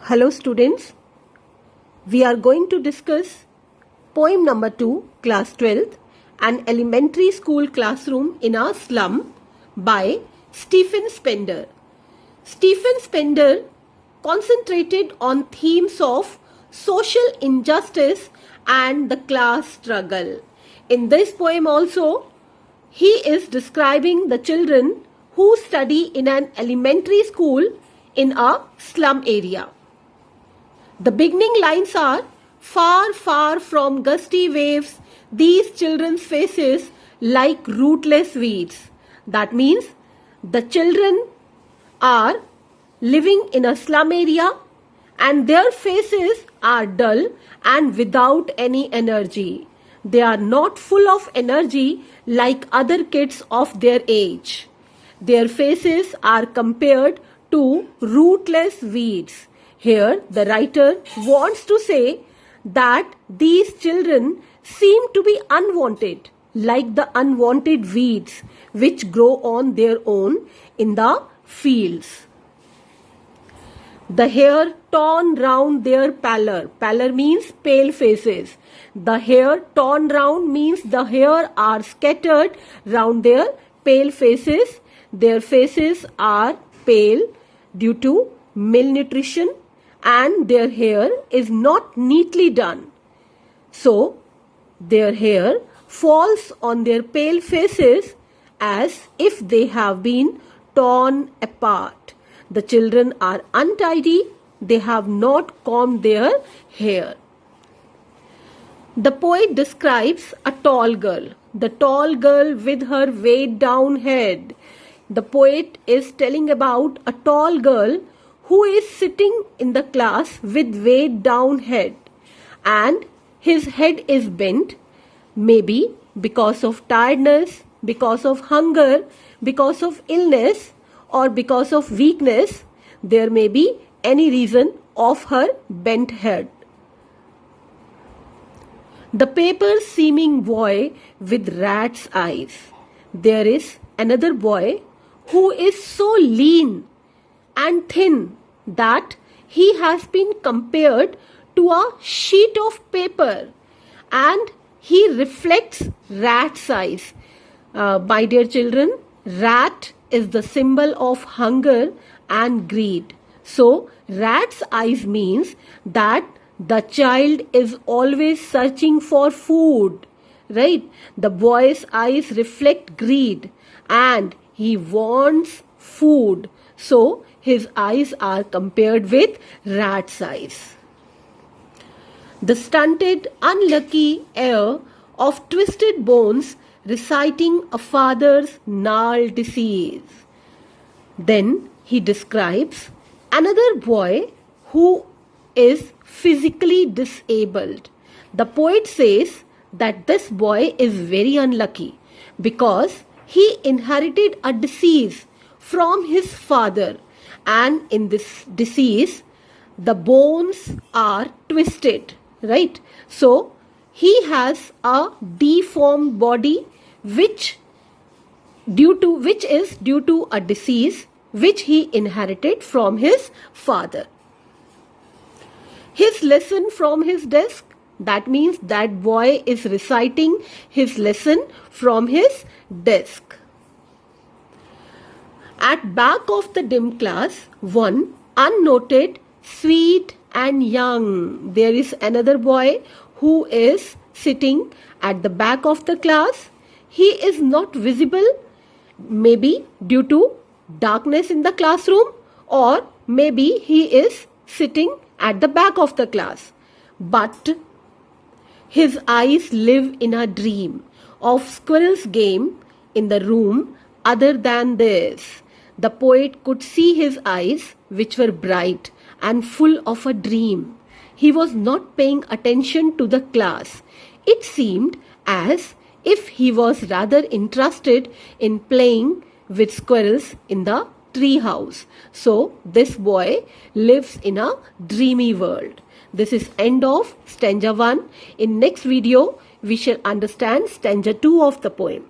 Hello students, we are going to discuss poem number 2, class 12th, an elementary school classroom in a slum by Stephen Spender. Stephen Spender concentrated on themes of social injustice and the class struggle. In this poem also, he is describing the children who study in an elementary school in a slum area. The beginning lines are, far, far from gusty waves, these children's faces like rootless weeds. That means the children are living in a slum area and their faces are dull and without any energy. They are not full of energy like other kids of their age. Their faces are compared to rootless weeds. Here, the writer wants to say that these children seem to be unwanted, like the unwanted weeds which grow on their own in the fields. The hair torn round their pallor. Pallor means pale faces. The hair torn round means the hair are scattered round their pale faces. Their faces are pale due to malnutrition and their hair is not neatly done. So, their hair falls on their pale faces as if they have been torn apart. The children are untidy, they have not combed their hair. The poet describes a tall girl, the tall girl with her weighed down head. The poet is telling about a tall girl who is sitting in the class with weighed down head and his head is bent, maybe because of tiredness, because of hunger, because of illness or because of weakness. There may be any reason of her bent head. The paper seeming boy with rat's eyes. There is another boy who is so lean and thin that he has been compared to a sheet of paper and he reflects rat's eyes. My dear children, rat is the symbol of hunger and greed. So, rat's eyes means that the child is always searching for food, right? The boy's eyes reflect greed and he wants food. So, his eyes are compared with rat's eyes. The stunted, unlucky heir of twisted bones reciting a father's gnarled disease. Then he describes another boy who is physically disabled. The poet says that this boy is very unlucky because he inherited a disease from his father, and in this disease the bones are twisted, right? So he has a deformed body which is due to a disease which he inherited from his father. His lesson from his desk, that means that boy is reciting his lesson from his desk. At back of the dim class, one unnoted, sweet and young. There is another boy who is sitting at the back of the class. He is not visible, maybe due to darkness in the classroom, or maybe he is sitting at the back of the class. But his eyes live in a dream of squirrel's game in the room other than this. The poet could see his eyes, which were bright and full of a dream. He was not paying attention to the class. It seemed as if he was rather interested in playing with squirrels in the tree house. So, this boy lives in a dreamy world. This is end of stanza 1. In next video, we shall understand stanza 2 of the poem.